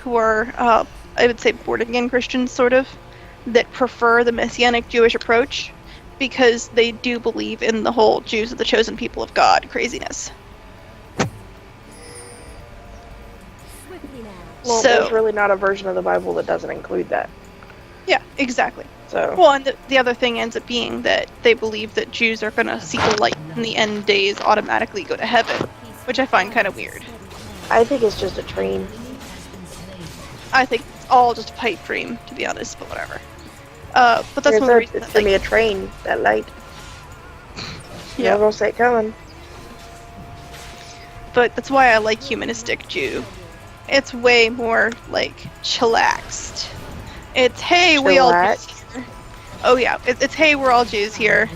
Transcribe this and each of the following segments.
who are, I would say, born-again Christians, sort of, that prefer the Messianic Jewish approach because they do believe in the whole Jews are the chosen people of God craziness. Well, there's really not a version of the Bible that doesn't include that. Yeah, exactly. So. Well, and the other thing ends up being that they believe that Jews are going to see the light in the end days, automatically go to heaven, which I find kind of weird. I think it's just a dream. I think it's all just a pipe dream, to be honest, but whatever. But that's one of the reasons it's gonna be a train, that light. Yeah. You're gonna see it coming. But that's why I like humanistic Jew. It's way more, like, chillaxed. It's, hey, we all Jews here. Oh yeah, it's hey, we're all Jews here.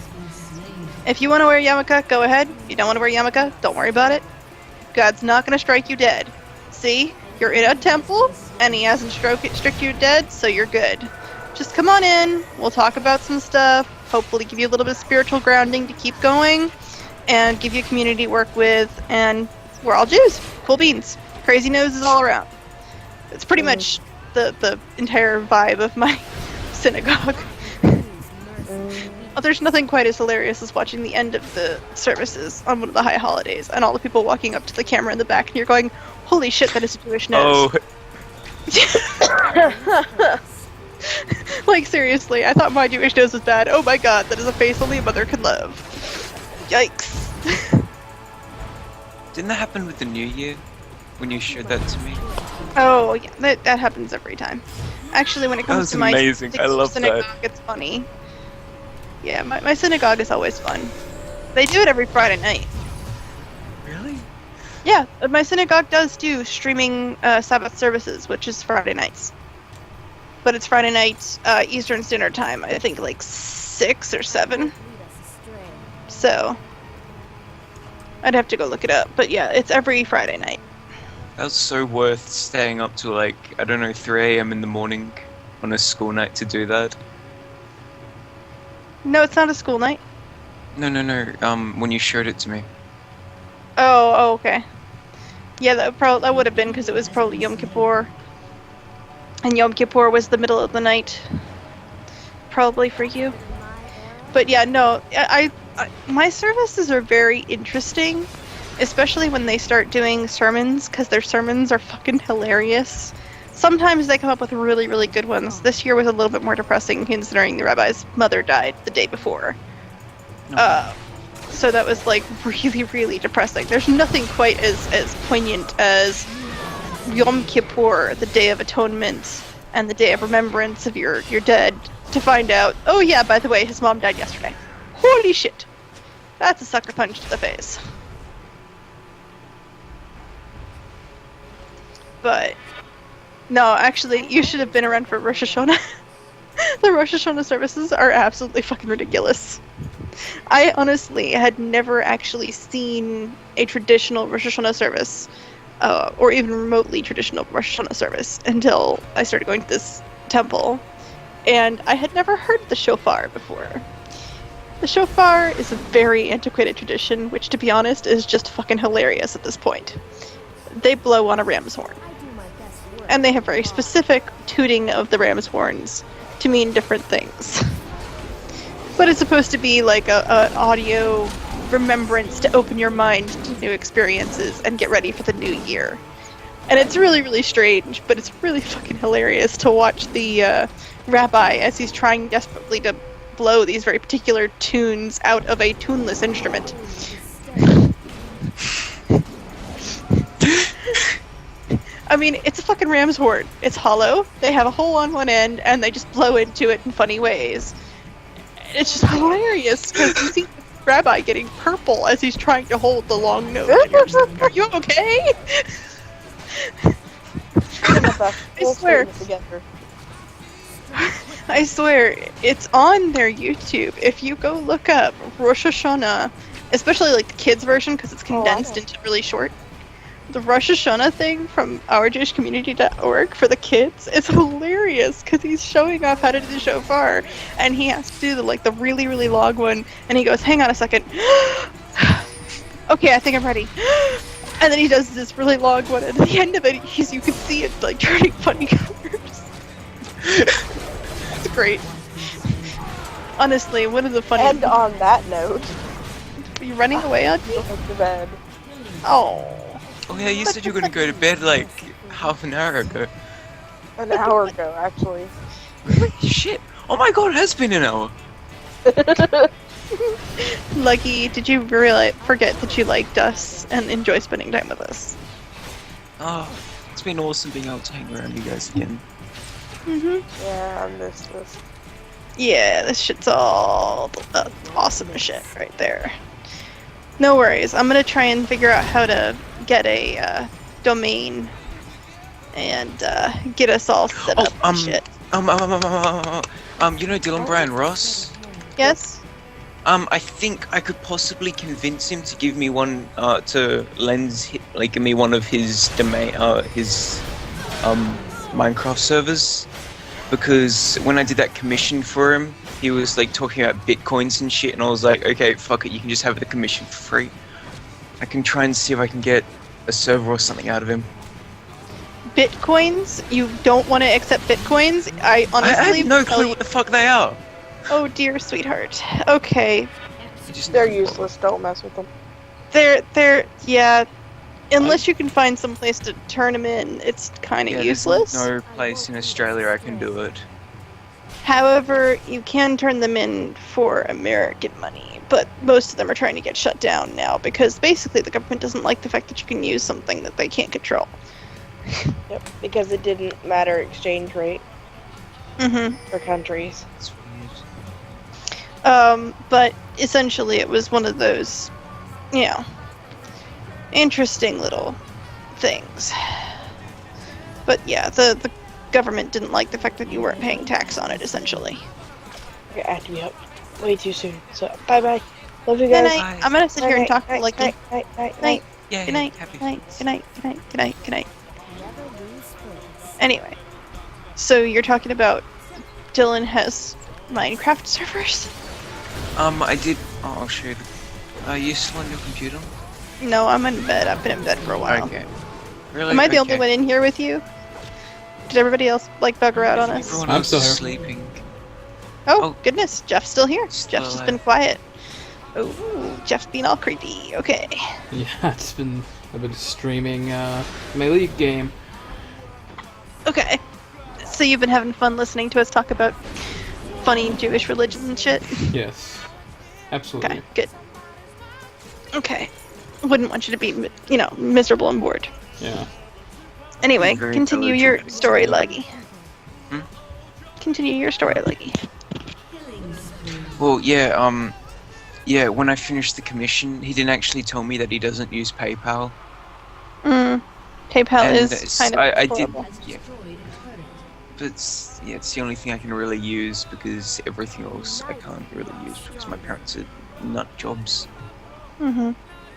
If you want to wear yarmulke, go ahead. If you don't want to wear yarmulke, don't worry about it. God's not going to strike you dead. See? You're in a temple, and he hasn't struck you dead, so you're good. Just come on in, we'll talk about some stuff, hopefully give you a little bit of spiritual grounding to keep going, and give you a community to work with, and we're all Jews. Cool beans. Crazy noses all around. It's pretty much the entire vibe of my synagogue. Oh, there's nothing quite as hilarious as watching the end of the services on one of the high holidays, and all the people walking up to the camera in the back, and you're going, holy shit, that is a Jewish nose. Oh. Like, seriously, I thought my Jewish nose was bad. Oh my god, that is a face only a mother could love. Yikes. Didn't that happen with the New Year? When you showed that to me? Oh, yeah, that happens every time. Actually, when it comes to my amazing. I love synagogue, that. it's funny. Yeah, my synagogue is always fun. They do it every Friday night. Really? Yeah, my synagogue does do streaming Sabbath services, which is Friday nights. But it's Friday night Eastern Standard Time, I think like 6 or 7. So, I'd have to go look it up. But yeah, it's every Friday night. That was so worth staying up to, like, I don't know, 3 a.m. in the morning on a school night to do that. No, it's not a school night. No, when you showed it to me. Oh, okay. Yeah, that would have been because it was probably Yom Kippur. And Yom Kippur was the middle of the night. Probably for you. But yeah, no, I my services are very interesting. Especially when they start doing sermons, because their sermons are fucking hilarious. Sometimes they come up with really, really good ones. This year was a little bit more depressing considering the rabbi's mother died the day before. So that was like really, really depressing. There's nothing quite as poignant as Yom Kippur, the Day of Atonement, and the Day of Remembrance of your dead, to find out, oh yeah, by the way, his mom died yesterday. Holy shit. That's a sucker punch to the face. But, no, actually, you should have been around for Rosh Hashanah. The Rosh Hashanah services are absolutely fucking ridiculous. I honestly had never actually seen a traditional Rosh Hashanah service, or even remotely traditional Rosh Hashanah service, until I started going to this temple. And I had never heard the shofar before. The shofar is a very antiquated tradition, which, to be honest, is just fucking hilarious at this point. They blow on a ram's horn. And they have very specific tooting of the ram's horns to mean different things. But it's supposed to be like an audio remembrance to open your mind to new experiences and get ready for the new year. And it's really, really strange, but it's really fucking hilarious to watch the rabbi as he's trying desperately to blow these very particular tunes out of a tuneless instrument. I mean, it's a fucking ram's horn. It's hollow, they have a hole on one end, and they just blow into it in funny ways. It's just hilarious, because you see the rabbi getting purple as he's trying to hold the long note. And you're just like, are you okay? I swear, it's on their YouTube. If you go look up Rosh Hashanah, especially like the kids version, because it's condensed into really short, the Rosh Hashanah thing from ourjewishcommunity.org for the kids is hilarious because he's showing off how to do the shofar, and he has to do the really, really long one, and he goes, hang on a second. Okay, I think I'm ready. And then he does this really long one, and at the end of it, you can see it like turning funny colors. It's great. Honestly, one of the funniest. And on that note, Are you running away on me? go to bed. Oh. Oh yeah, you said you were gonna go to bed like half an hour ago. An hour ago, actually. Really? Shit! Oh my god, it has been an hour! Lucky, did you forget that you liked us and enjoy spending time with us? Oh, it's been awesome being able to hang around you guys again. Yeah, I missed this. Yeah, this shit's all awesome shit right there. No worries, I'm gonna try and figure out how to get a domain and get us all set up and shit. You know Dylan Brian Ross? Yes? I think I could possibly convince him to give me one, to give me one of his domain, his Minecraft servers, because when I did that commission for him, he was like talking about bitcoins and shit, and I was like, okay, fuck it, you can just have the commission for free. I can try and see if I can get a server or something out of him. Bitcoins? You don't want to accept bitcoins? I honestly have no clue what the fuck they are. Oh dear sweetheart. Okay. They're useless, don't mess with them. Yeah. Unless you can find some place to turn them in, it's kind of useless. There's no place in Australia I can do it. However, you can turn them in for American money, but most of them are trying to get shut down now because basically the government doesn't like the fact that you can use something that they can't control. Yep, because it didn't matter exchange rate for countries. It's weird. But essentially it was one of those, interesting little things. But yeah, the government didn't like the fact that you weren't paying tax on it, essentially. I added me up way too soon. So, bye-bye. Love you Good guys. night. I'm gonna sit here and talk to Lucky. Night. Yeah, Good night. happy Good night. Christmas. Good night. Good night. Good night. Good night. Anyway, so you're talking about Dylan has Minecraft servers? I did. Oh, I'll show you. Are you still on your computer? No, I'm in bed. I've been in bed for a while. Okay. Really? Am I the only one in here with you? Did everybody else bugger out on us? Everyone I'm else still is here. sleeping. Oh goodness, Jeff's still here. Still Jeff's just alive. been quiet. Oh, Jeff's being all creepy. Okay. Yeah, I've been streaming my League game. Okay. So you've been having fun listening to us talk about funny Jewish religions and shit? Yes, absolutely. Okay, good. Okay. Wouldn't want you to be, miserable and bored. Yeah. Anyway, Very continue your intelligent. story, Leggy. Hmm? Continue your story, Leggy. Well, yeah, when I finished the commission, he didn't actually tell me that he doesn't use PayPal. PayPal And is kind of I did, horrible. yeah. But it's the only thing I can really use because everything else I can't really use because my parents are nut jobs.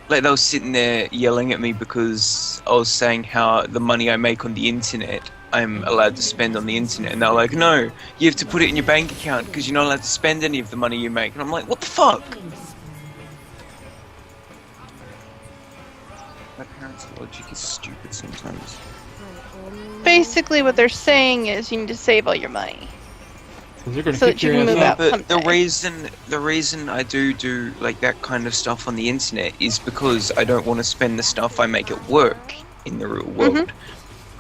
Like they were sitting there yelling at me because I was saying how the money I make on the internet I'm allowed to spend on the internet, and they're like, no, you have to put it in your bank account because you're not allowed to spend any of the money you make. And I'm like, what the fuck? My parents' logic is stupid sometimes. Basically, what they're saying is you need to save all your money. 'Cause they're gonna So kick that you your can ass move out. out. But someday. the reason I do like that kind of stuff on the internet is because I don't want to spend the stuff I make at work in the real world.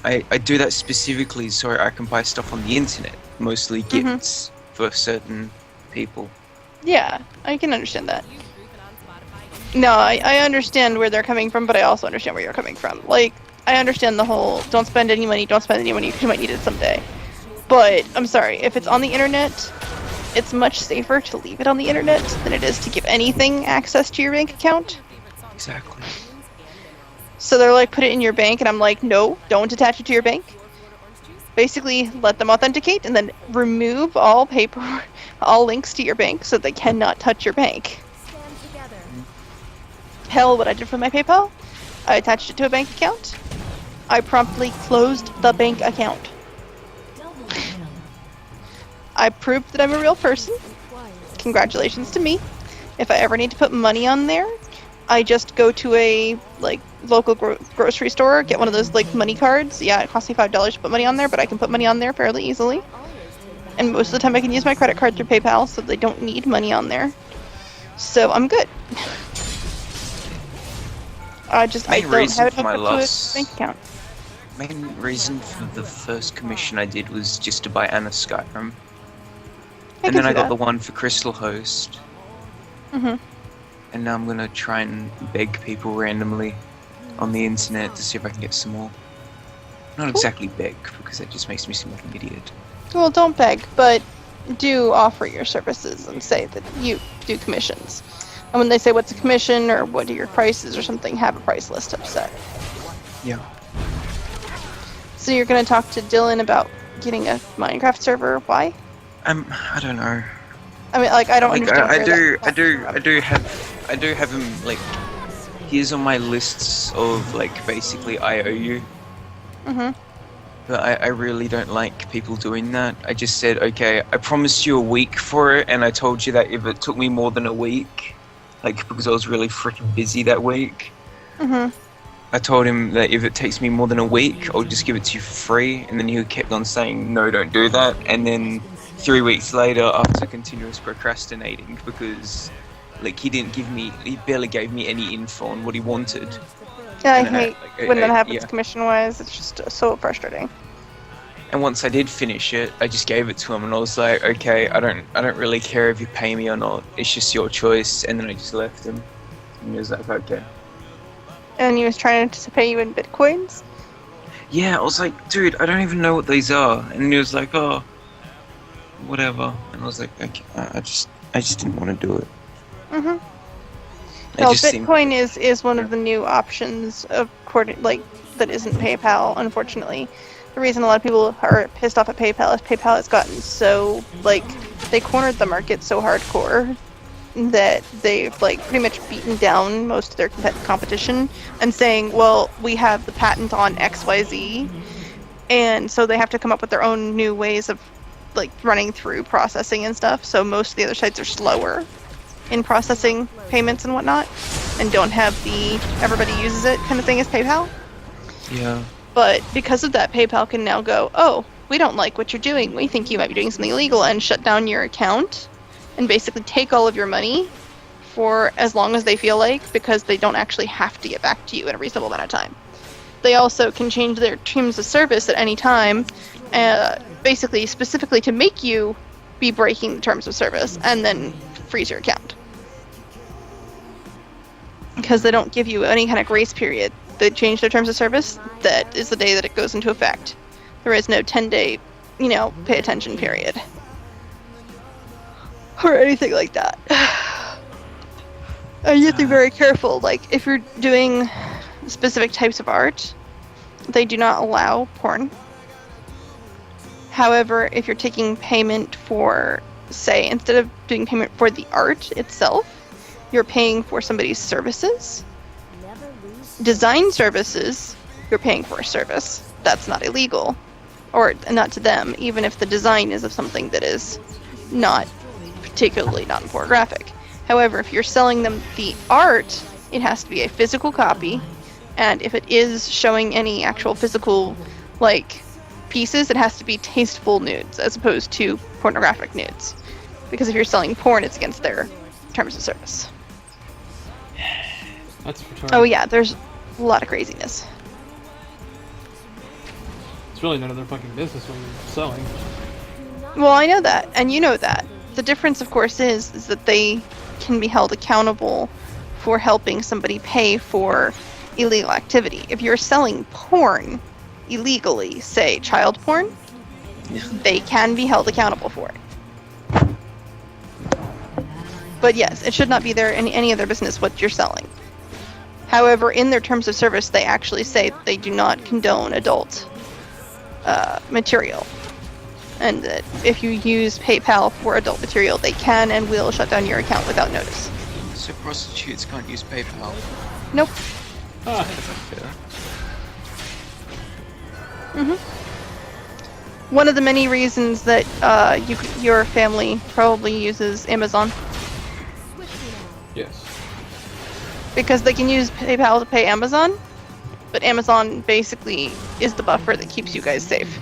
I do that specifically so I can buy stuff on the internet, mostly gifts for certain people. Yeah, I can understand that. No, I understand where they're coming from, but I also understand where you're coming from. Like, I understand the whole don't spend any money because you might need it someday. But, I'm sorry, if it's on the internet, it's much safer to leave it on the internet than it is to give anything access to your bank account. Exactly. So they're like, put it in your bank, and I'm like, no, don't attach it to your bank. Basically, let them authenticate, and then remove all all links to your bank so they cannot touch your bank. Hell, what I did for my PayPal, I attached it to a bank account. I promptly closed the bank account. I proved that I'm a real person. Congratulations to me. If I ever need to put money on there, I just go to a local grocery store, get one of those money cards. Yeah, it costs me $5 to put money on there, but I can put money on there fairly easily. And most of the time I can use my credit card through PayPal, so they don't need money on there. So I'm good. I don't have it hooked up to a bank account. Main reason for the first commission I did was just to buy Anna Skyrim. And then I got the one for Crystal Host. Mm-hmm. And now I'm gonna try and beg people randomly on the internet to see if I can get some more. Not exactly beg, because that just makes me seem like an idiot. Well, don't beg, but do offer your services and say that you do commissions. And when they say what's a commission or what are your prices or something, have a price list up set. Yeah. So you're gonna talk to Dylan about getting a Minecraft server? Why? I don't know. I mean, I don't understand. I do have him he's on my lists of basically I owe you. Mhm. But I really don't like people doing that. I just said, okay, I promised you a week for it, and I told you that if it took me more than a week, because I was really freaking busy that week. Mhm. I told him that if it takes me more than a week, I'll just give it to you for free. And then he kept on saying, no, don't do that. And then 3 weeks later, after continuous procrastinating, because he barely gave me any info on what he wanted. Yeah, I hate when that happens commission-wise. It's just so frustrating. And once I did finish it, I just gave it to him, and I was like, okay, I don't really care if you pay me or not. It's just your choice. And then I just left him. And he was like, okay. And he was trying to pay you in bitcoins? Yeah, I was like, dude, I don't even know what these are. And he was like, oh, whatever. And I was like, okay, I just didn't want to do it. Mhm. No, Bitcoin is one of the new options that isn't PayPal, unfortunately. The reason a lot of people are pissed off at PayPal is PayPal has gotten so they cornered the market so hardcore that they've pretty much beaten down most of their competition and saying, well, we have the patent on XYZ, and so they have to come up with their own new ways of running through processing and stuff. So most of the other sites are slower in processing payments and whatnot, and don't have the everybody uses it kind of thing as PayPal. Yeah. But because of that, PayPal can now go, oh, we don't like what you're doing. We think you might be doing something illegal, and shut down your account and basically take all of your money for as long as they feel like, because they don't actually have to get back to you in a reasonable amount of time. They also can change their terms of service at any time, basically specifically to make you be breaking the terms of service and then freeze your account. Because they don't give you any kind of grace period. They change their terms of service, that is the day that it goes into effect. There is no 10-day, pay attention period. Or anything like that. And you have to be very careful. If you're doing specific types of art, they do not allow porn. However, if you're taking payment for, say, instead of doing payment for the art itself, you're paying for somebody's services. Design services, you're paying for a service. That's not illegal. Or not to them, even if the design is of something that is not particularly non-pornographic. However, if you're selling them the art, it has to be a physical copy, and if it is showing any actual physical, pieces, it has to be tasteful nudes, as opposed to pornographic nudes. Because if you're selling porn, it's against their terms of service. That's retarded. Oh yeah, there's a lot of craziness. It's really none of their fucking business when you're selling. Well, I know that, and you know that. The difference, of course, is that they can be held accountable for helping somebody pay for illegal activity. If you're selling porn illegally, say child porn, they can be held accountable for it. But yes, it should not be there in any other business what you're selling. However, in their terms of service, they actually say that they do not condone adult material. And that if you use PayPal for adult material, they can and will shut down your account without notice. So prostitutes can't use PayPal? Nope. Ah. That's unfair. One of the many reasons that your family probably uses Amazon. Yes. because they can use PayPal to pay Amazon, but Amazon basically is the buffer that keeps you guys safe.